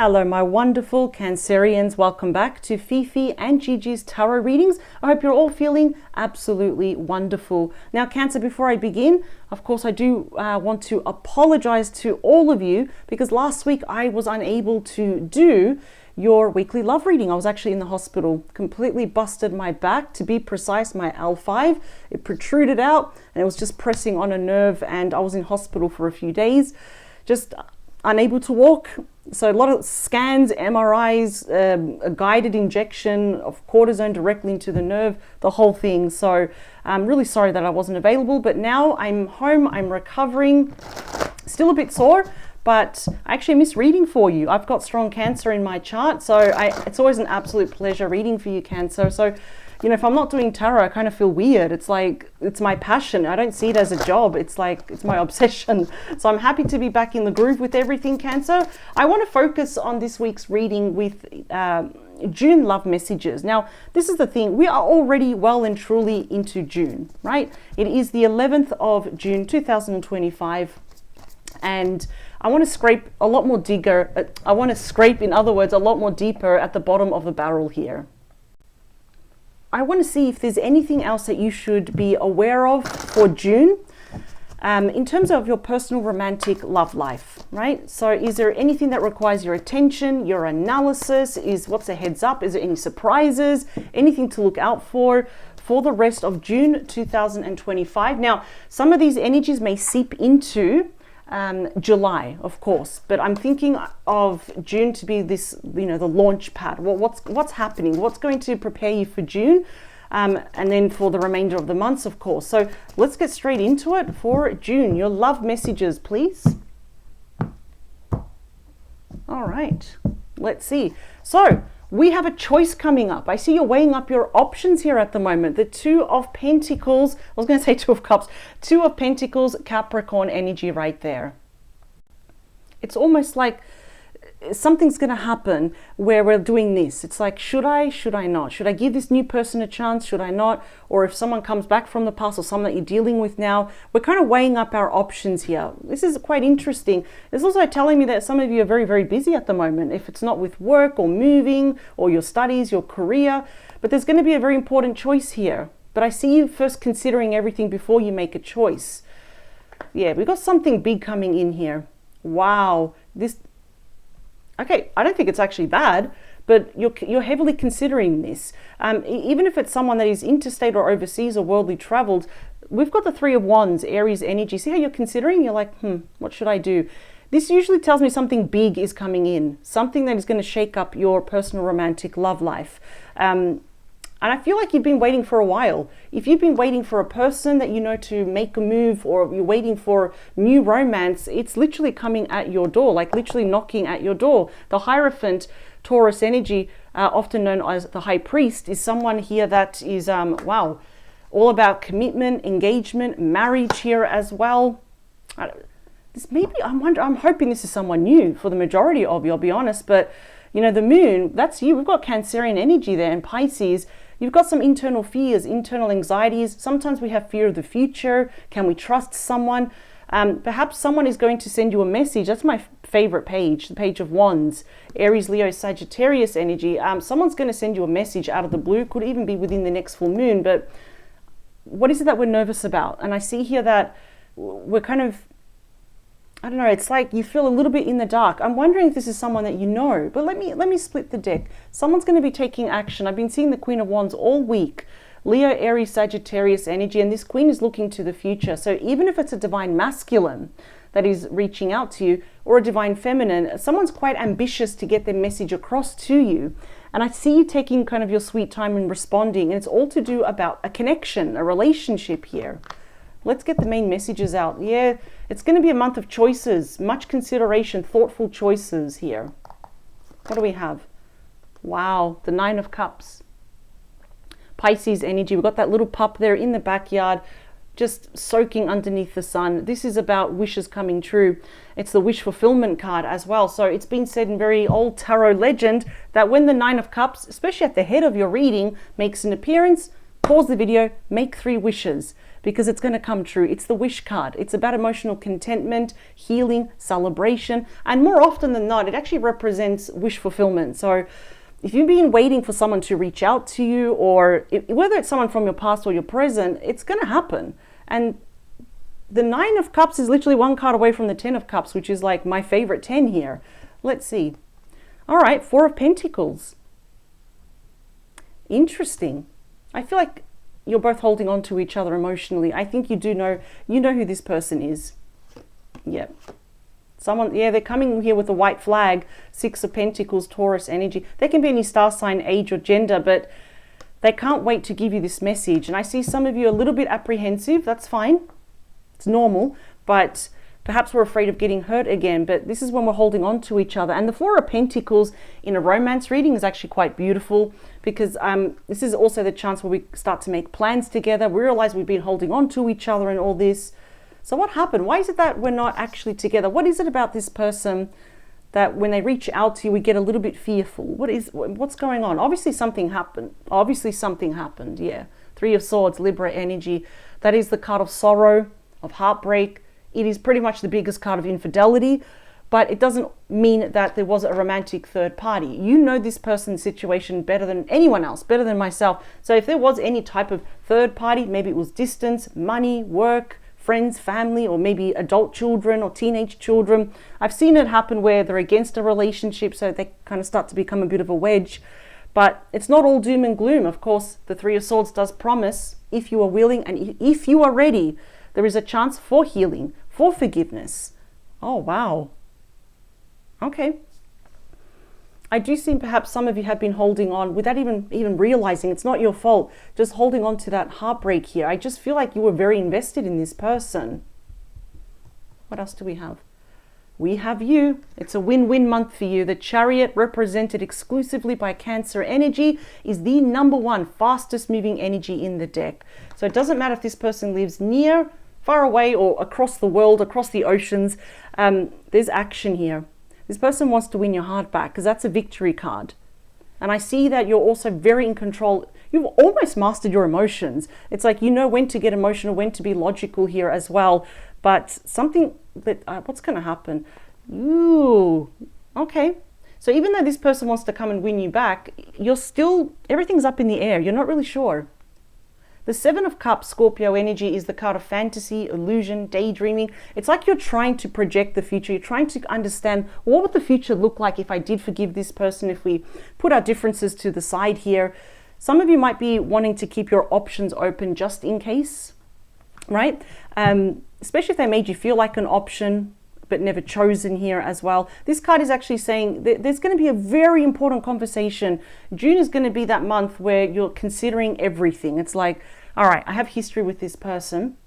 Hello, my wonderful Cancerians. Welcome back to Fifi and Gigi's tarot readings. I hope you're all feeling absolutely wonderful. Now, Cancer, before I begin, of course, I do want to apologize to all of you because last week I was unable to do your weekly love reading. I was actually in the hospital, completely busted my back. To be precise, my L5, it protruded out and it was just pressing on a nerve, and I was in hospital for a few days, just unable to walk. So a lot of scans, MRIs, a guided injection of cortisone directly into the nerve, the whole thing. So I'm really sorry that I wasn't available, but now I'm home, I'm recovering, still a bit sore, but I actually miss reading for you. I've got strong Cancer in my chart, so it's always an absolute pleasure reading for you, Cancer. So, you know, if I'm not doing tarot, I kind of feel weird. It's like, it's my passion. I don't see it as a job. It's like, it's my obsession. So I'm happy to be back in the groove with everything, Cancer. I want to focus on this week's reading with June love messages. Now, this is the thing. We are already well and truly into June, right? It is the 11th of June, 2025. And I want to scrape a lot more in other words, a lot more deeper at the bottom of the barrel here. I want to see if there's anything else that you should be aware of for June in terms of your personal romantic love life, right? So is there anything that requires your attention, your analysis? What's a heads up? Is there any surprises, anything to look out for the rest of June 2025? Now, some of these energies may seep into July, of course, but I'm thinking of June to be this, you know, the launch pad. What's happening? What's going to prepare you for June, and then for the remainder of the months, of course. So let's get straight into it for June. Your love messages, please. All right, let's see. So we have a choice coming up. I see you're weighing up your options here at the moment. The Two of Pentacles, I was going to say Two of Cups, Two of Pentacles, Capricorn energy right there. It's almost like something's going to happen where we're doing this. It's like, should I not? Should I give this new person a chance? Should I not? Or if someone comes back from the past or someone that you're dealing with now, we're kind of weighing up our options here. This is quite interesting. It's also telling me that some of you are very, very busy at the moment, if it's not with work or moving or your studies, your career, but there's going to be a very important choice here. But I see you first considering everything before you make a choice. Yeah, we've got something big coming in here. Wow. Okay, I don't think it's actually bad, but you're heavily considering this. Even if it's someone that is interstate or overseas or worldly traveled, we've got the Three of Wands, Aries energy. See how you're considering? You're like, what should I do? This usually tells me something big is coming in, something that is going to shake up your personal romantic love life. And I feel like you've been waiting for a while. If you've been waiting for a person that you know to make a move, or you're waiting for new romance, it's literally coming at your door, like literally knocking at your door. The Hierophant, Taurus energy, often known as the High Priest, is someone here that is, all about commitment, engagement, marriage here as well. I'm hoping this is someone new for the majority of you, I'll be honest, but you know, the Moon, that's you. We've got Cancerian energy there, and Pisces. You've got some internal fears, internal anxieties. Sometimes we have fear of the future. Can we trust someone? Perhaps someone is going to send you a message. That's my favorite page, the Page of Wands, Aries, Leo, Sagittarius energy. Someone's going to send you a message out of the blue. Could even be within the next full moon. But what is it that we're nervous about? And I see here that we're kind of, I don't know, it's like you feel a little bit in the dark. I'm wondering if this is someone that you know, but let me split the deck. Someone's going to be taking action. I've been seeing the Queen of Wands all week. Leo, Aries, Sagittarius energy, and this Queen is looking to the future. So even if it's a divine masculine that is reaching out to you, or a divine feminine, someone's quite ambitious to get their message across to you. And I see you taking kind of your sweet time and responding, and it's all to do about a connection, a relationship here. Let's get the main messages out. Yeah, it's going to be a month of choices, much consideration, thoughtful choices here. What do we have? Wow, the Nine of Cups. Pisces energy. We've got that little pup there in the backyard, just soaking underneath the sun. This is about wishes coming true. It's the wish fulfillment card as well. So it's been said in very old tarot legend that when the Nine of Cups, especially at the head of your reading, makes an appearance, pause the video, make 3 wishes. because it's going to come true. It's the wish card. It's about emotional contentment, healing, celebration, and more often than not, it actually represents wish fulfillment. So if you've been waiting for someone to reach out to you, or whether it's someone from your past or your present, it's going to happen. And the 9 of Cups is literally one card away from the 10 of Cups, which is like my favorite 10 here. Let's see. All right, 4 of Pentacles. Interesting. I feel like you're both holding on to each other emotionally. I think you know who this person is. Yeah. Someone, yeah, they're coming here with a white flag, 6 of Pentacles, Taurus energy. They can be any star sign, age, or gender, but they can't wait to give you this message. And I see some of you a little bit apprehensive. That's fine. It's normal, but perhaps we're afraid of getting hurt again. But this is when we're holding on to each other. And the 4 of Pentacles in a romance reading is actually quite beautiful, because this is also the chance where we start to make plans together. We realize we've been holding on to each other and all this. So what happened? Why is it that we're not actually together? What is it about this person that when they reach out to you, we get a little bit fearful? What's going on? Obviously something happened. Yeah. 3 of Swords, Libra energy. That is the card of sorrow, of heartbreak. It is pretty much the biggest card of infidelity, but it doesn't mean that there was a romantic third party. You know this person's situation better than anyone else, better than myself. So if there was any type of third party, maybe it was distance, money, work, friends, family, or maybe adult children or teenage children. I've seen it happen where they're against a relationship, so they kind of start to become a bit of a wedge. But it's not all doom and gloom. Of course, the 3 of Swords does promise, if you are willing and if you are ready, there is a chance for healing, for forgiveness. Oh, wow. Okay. I do see perhaps some of you have been holding on without even realizing it's not your fault, just holding on to that heartbreak here. I just feel like you were very invested in this person. What else do we have? We have you. It's a win-win month for you. The Chariot, represented exclusively by Cancer energy, is the #1 fastest moving energy in the deck. So it doesn't matter if this person lives near, far away, or across the world, across the oceans. There's action here. This person wants to win your heart back, because that's a victory card. And I see that you're also very in control. You've almost mastered your emotions. It's like you know when to get emotional, when to be logical here as well. But something that, what's going to happen? Ooh, okay. So even though this person wants to come and win you back, you're still, everything's up in the air. You're not really sure. The 7 of Cups, Scorpio energy, is the card of fantasy, illusion, daydreaming. It's like you're trying to project the future. You're trying to understand, what would the future look like if I did forgive this person, if we put our differences to the side here. Some of you might be wanting to keep your options open just in case, right? Especially if they made you feel like an option, but never chosen here as well. This card is actually saying that there's going to be a very important conversation. June is going to be that month where you're considering everything. It's like, all right, I have history with this person.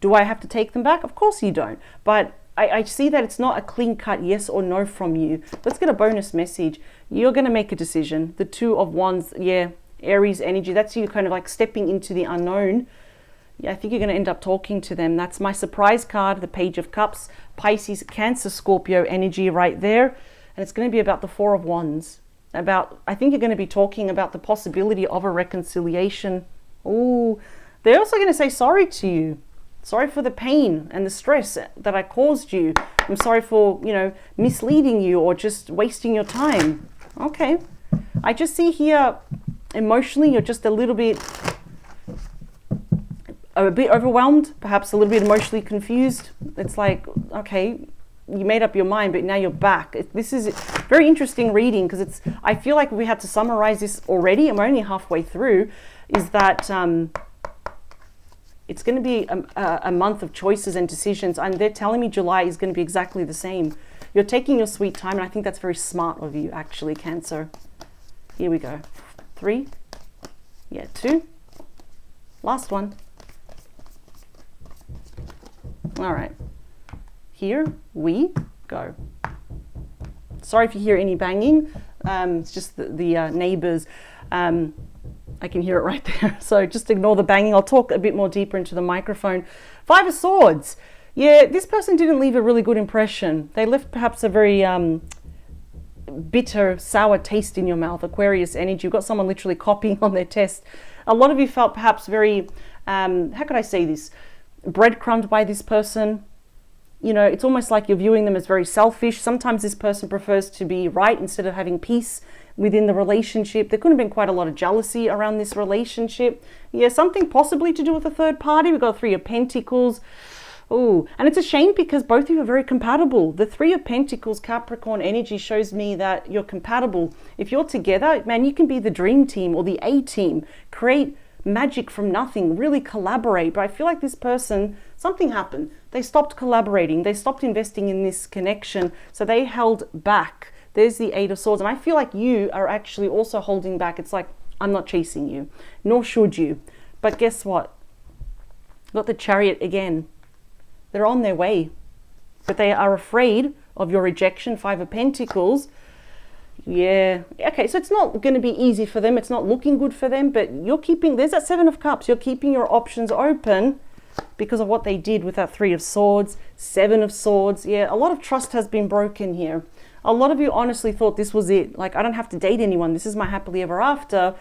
Do I have to take them back? Of course you don't. But I see that it's not a clean cut yes or no from you. Let's get a bonus message. You're going to make a decision. The 2 of Wands, yeah, Aries energy. That's you kind of like stepping into the unknown. Yeah, I think you're going to end up talking to them. That's my surprise card, the Page of Cups, Pisces, Cancer, Scorpio energy right there. And it's going to be about the 4 of Wands. I think you're going to be talking about the possibility of a reconciliation. Oh, they're also going to say sorry to you. Sorry for the pain and the stress that I caused you. I'm sorry for, misleading you or just wasting your time. Okay. I just see here, emotionally, you're just a bit overwhelmed, perhaps a little bit emotionally confused. It's like, okay, you made up your mind, but now you're back. This is a very interesting reading, because I feel like we had to summarize this already, and we're only halfway through, is that it's going to be a month of choices and decisions, and they're telling me July is going to be exactly the same. You're taking your sweet time, and I think that's very smart of you, actually, Cancer. Here we go. 3. Yeah, 2. Last one. All right, here we go. Sorry if you hear any banging. It's just the neighbors. I can hear it right there. So just ignore the banging. I'll talk a bit more deeper into the microphone. 5 of Swords. Yeah, this person didn't leave a really good impression. They left perhaps a very bitter, sour taste in your mouth. Aquarius energy. You've got someone literally copying on their test. A lot of you felt perhaps very how could I say this? Breadcrumbed by this person. You know, it's almost like you're viewing them as very selfish. Sometimes this person prefers to be right instead of having peace within the relationship. There could have been quite a lot of jealousy around this relationship. Yeah, something possibly to do with a third party. We've got Three of Pentacles. Oh, and it's a shame because both of you are very compatible. The Three of Pentacles, Capricorn energy shows me that you're compatible. If you're together, man, you can be the dream team or the A team. Create magic from nothing, really collaborate. But I feel like this person, something happened. They stopped collaborating. They stopped investing in this connection. So they held back. There's the Eight of Swords. And I feel like you are actually also holding back. It's like, I'm not chasing you, nor should you. But guess what? Got the Chariot again. They're on their way, but they are afraid of your rejection. Five of Pentacles. Yeah. Okay, so it's not going to be easy for them. It's not looking good for them, but you're keeping, there's that Seven of Cups. You're keeping your options open because of what they did with that Three of Swords, Seven of Swords. Yeah, a lot of trust has been broken here. A lot of you honestly thought this was it. Like, I don't have to date anyone. This is my happily ever after.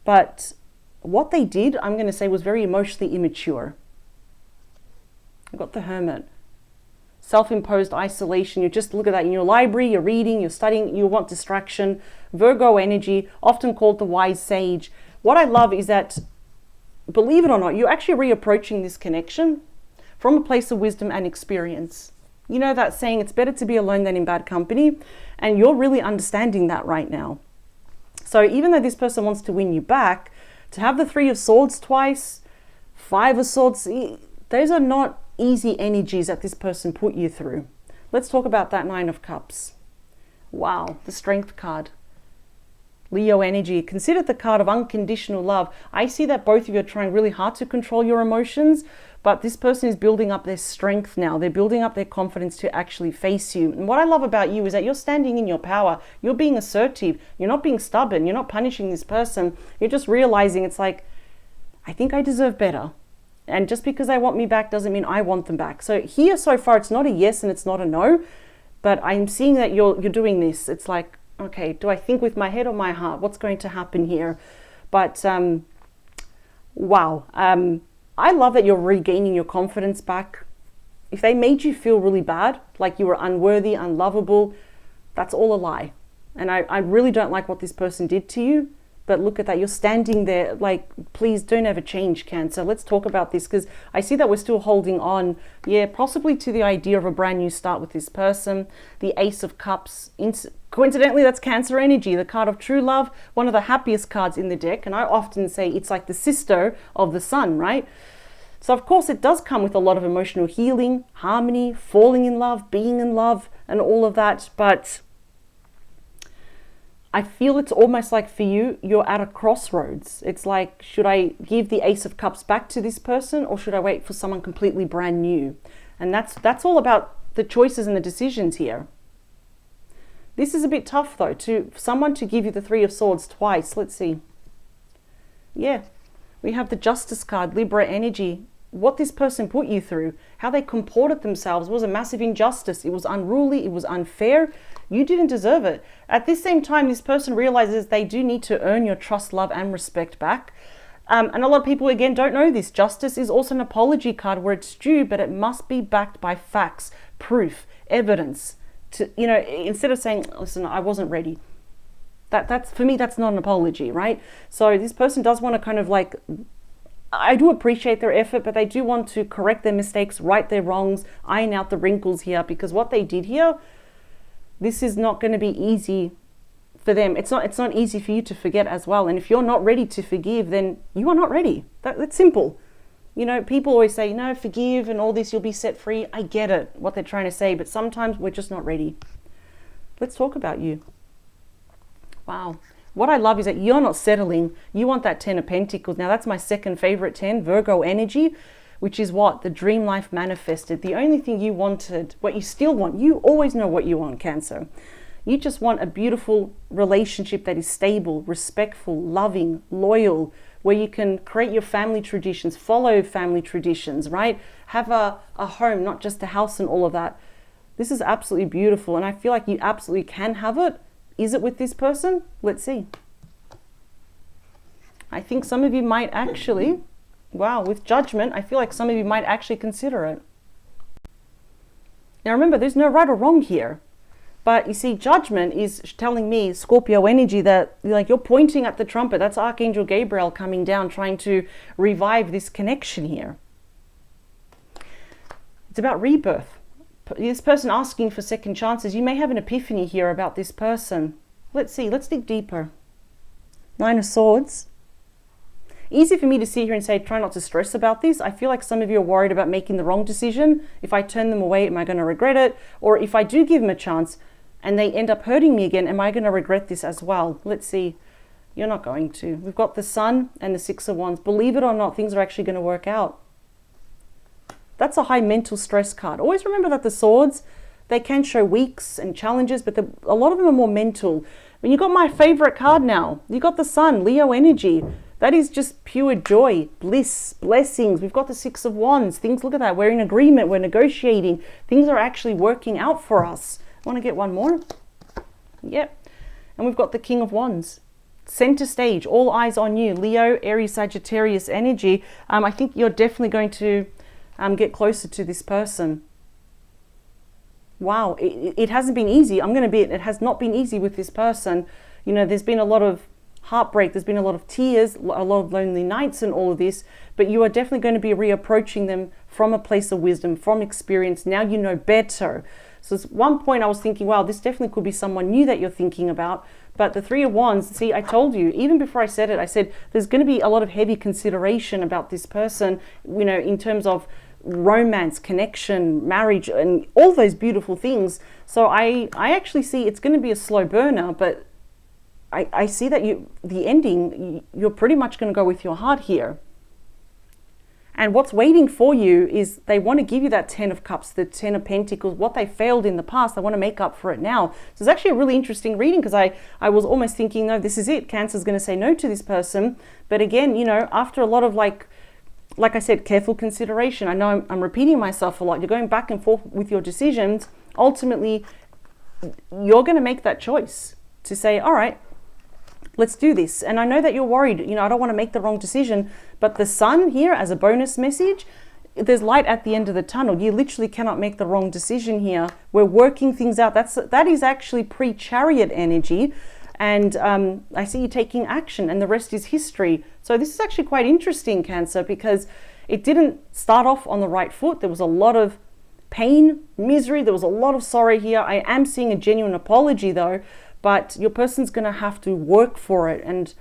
But what they did, I'm going to say, was very emotionally immature. I've got the Hermit. Self-imposed isolation. You just look at that in your library, you're reading, you're studying, you want distraction. Virgo energy, often called the wise sage. What I love is that, believe it or not, you're actually reapproaching this connection from a place of wisdom and experience. You know that saying, it's better to be alone than in bad company. And you're really understanding that right now. So even though this person wants to win you back, to have the Three of Swords twice, Five of Swords, those are not easy energies that this person put you through. Let's talk about that Nine of Cups. Wow, the Strength card. Leo energy, considered the card of unconditional love. I see that both of you are trying really hard to control your emotions, but this person is building up their strength now. They're building up their confidence to actually face you. And what I love about you is that you're standing in your power. You're being assertive. You're not being stubborn. You're not punishing this person. You're just realizing it's like, I think I deserve better. And just because they want me back doesn't mean I want them back. So here so far, it's not a yes and it's not a no, but I'm seeing that you're doing this. It's like, okay, do I think with my head or my heart? What's going to happen here? But wow. I love that you're regaining your confidence back. If they made you feel really bad, like you were unworthy, unlovable, that's all a lie. And I really don't like what this person did to you. But look at that, you're standing there like, please don't ever change, Cancer. Let's talk about this because I see that we're still holding on, yeah, possibly to the idea of a brand new start with this person. The Ace of Cups, coincidentally, that's Cancer energy, the card of true love, one of the happiest cards in the deck. And I often say it's like the sister of the sun, right? So of course it does come with a lot of emotional healing, harmony, falling in love, being in love, and all of that. But I feel it's almost like for you, you're at a crossroads. It's like, should I give the Ace of Cups back to this person or should I wait for someone completely brand new? And that's all about the choices and the decisions here. This is a bit tough though, for someone to give you the Three of Swords twice. Let's see. Yeah, we have the Justice card, Libra energy. What this person put you through, how they comported themselves was a massive injustice. It was unruly, it was unfair. You didn't deserve it. At this same time, this person realizes they do need to earn your trust, love, and respect back. And a lot of people, again, don't know this. Justice is also an apology card where it's due, but it must be backed by facts, proof, evidence. To, you know, instead of saying, listen, I wasn't ready. That's for me, that's not an apology, right? So this person does want to kind of like, I do appreciate their effort, but they do want to correct their mistakes, right their wrongs, iron out the wrinkles here, because what they did here, this is not going to be easy for them. It's not easy for you to forget as well. And if you're not ready to forgive, then you are not ready. That's simple. You know, people always say, no, forgive and all this, you'll be set free. I get it, what they're trying to say, but sometimes we're just not ready. Let's talk about you. Wow. What I love is that you're not settling. You want that 10 of Pentacles. Now, that's my second favorite 10, Virgo energy, which is what? The dream life manifested. The only thing you wanted, what you still want, you always know what you want, Cancer. You just want a beautiful relationship that is stable, respectful, loving, loyal, where you can create your family traditions, follow family traditions, right? Have a home, not just a house and all of that. This is absolutely beautiful. And I feel like you absolutely can have it. Is it with this person? Let's see. I think some of you might actually, Wow, with Judgment, I feel like some of you might actually consider it. Now remember, there's no right or wrong here. But you see, Judgment is telling me, Scorpio energy, that like you're pointing at the trumpet. That's Archangel Gabriel coming down, trying to revive this connection here. It's about rebirth. This person asking for second chances. You may have an epiphany here about this person. Let's see, let's dig deeper. Nine of Swords. Easy for me to sit here and say, try not to stress about this. I feel like some of you are worried about making the wrong decision. If I turn them away, am I going to regret it? Or if I do give them a chance and they end up hurting me again, am I going to regret this as well? Let's see. You're not going to. We've got the Sun and the Six of Wands. Believe it or not, things are actually going to work out. That's a high mental stress card. Always remember that the Swords, they can show weeks and challenges, but a lot of them are more mental. When you got my favorite card now, you got the Sun, Leo energy. That is just pure joy, bliss, blessings. We've got the Six of Wands. Things, look at that. We're in agreement. We're negotiating. Things are actually working out for us. Want to get one more? Yep. And we've got the King of Wands. Center stage, all eyes on you. Leo, Aries, Sagittarius energy. I think you're definitely going to get closer to this person. Wow, it hasn't been easy. It has not been easy with this person. You know, there's been a lot of heartbreak, there's been a lot of tears, a lot of lonely nights and all of this, but you are definitely going to be reapproaching them from a place of wisdom, from experience. Now you know better. So at one point I was thinking, wow, this definitely could be someone new that you're thinking about. But the Three of Wands, see, I told you, even before I said it, I said there's going to be a lot of heavy consideration about this person, you know, in terms of romance, connection, marriage, and all those beautiful things. So I actually see it's going to be a slow burner, but I see that the ending, you're pretty much going to go with your heart here. And what's waiting for you is they want to give you that 10 of Cups, the 10 of Pentacles, what they failed in the past, they want to make up for it now. So it's actually a really interesting reading, because I was almost thinking, no, this is it. Cancer's going to say no to this person. But again, you know, after a lot of like I said, careful consideration. I know I'm repeating myself a lot. You're going back and forth with your decisions. Ultimately, you're going to make that choice to say, all right, let's do this. And I know that you're worried, you know, I don't want to make the wrong decision, but the Sun here as a bonus message, there's light at the end of the tunnel. You literally cannot make the wrong decision here. We're working things out. That is actually pre-Chariot energy. And I see you taking action, and the rest is history. So this is actually quite interesting, Cancer, because it didn't start off on the right foot. There was a lot of pain, misery. There was a lot of sorrow here. I am seeing a genuine apology though, but your person's going to have to work for it, and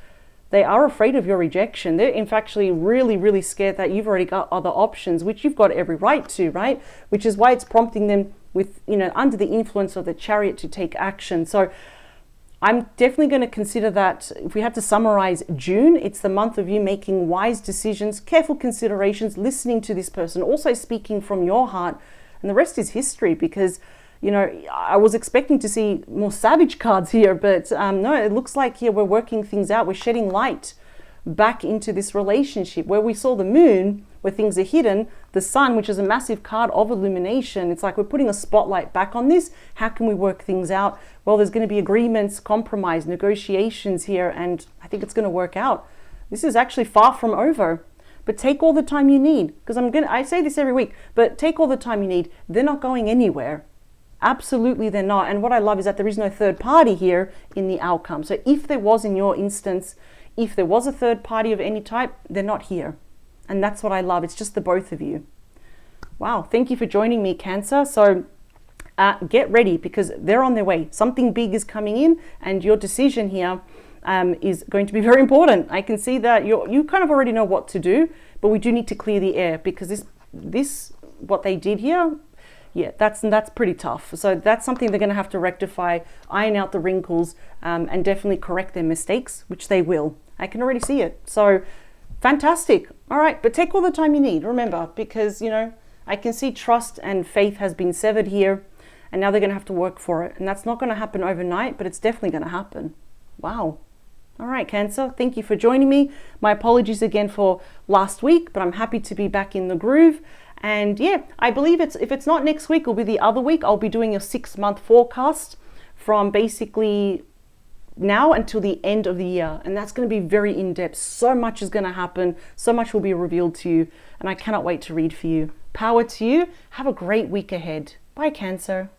they are afraid of your rejection. They're in fact actually really, really scared that you've already got other options, which you've got every right to, right? Which is why it's prompting them with, you know, under the influence of the Chariot to take action. So I'm definitely going to consider that if we had to summarize June, it's the month of you making wise decisions, careful considerations, listening to this person, also speaking from your heart, and the rest is history. Because, you know, I was expecting to see more savage cards here, but no, it looks like here we're working things out. We're shedding light back into this relationship. Where we saw the Moon, where things are hidden, the Sun, which is a massive card of illumination. It's like we're putting a spotlight back on this. How can we work things out? Well, there's going to be agreements, compromise, negotiations here, and I think it's going to work out. This is actually far from over. But take all the time you need, because I say this every week, but take all the time you need. They're not going anywhere. Absolutely they're not. And what I love is that there is no third party here in the outcome. So if there was, in your instance, if there was a third party of any type, they're not here. And that's what I love. It's just the both of you. Wow. Thank you for joining me, Cancer. So get ready, because they're on their way. Something big is coming in, and your decision here is going to be very important. I can see that you kind of already know what to do, but we do need to clear the air, because this what they did here, yeah, that's pretty tough. So that's something they're going to have to rectify, iron out the wrinkles, and definitely correct their mistakes, which they will. I can already see it. So fantastic. All right, but take all the time you need, remember, because, you know, I can see trust and faith has been severed here, and now they're going to have to work for it. And that's not going to happen overnight, but it's definitely going to happen. Wow. All right, Cancer, thank you for joining me. My apologies again for last week, but I'm happy to be back in the groove. And yeah, I believe if it's not next week, it'll be the other week. I'll be doing a 6-month forecast from basically now until the end of the year. And that's going to be very in-depth. So much is going to happen. So much will be revealed to you. And I cannot wait to read for you. Power to you. Have a great week ahead. Bye, Cancer.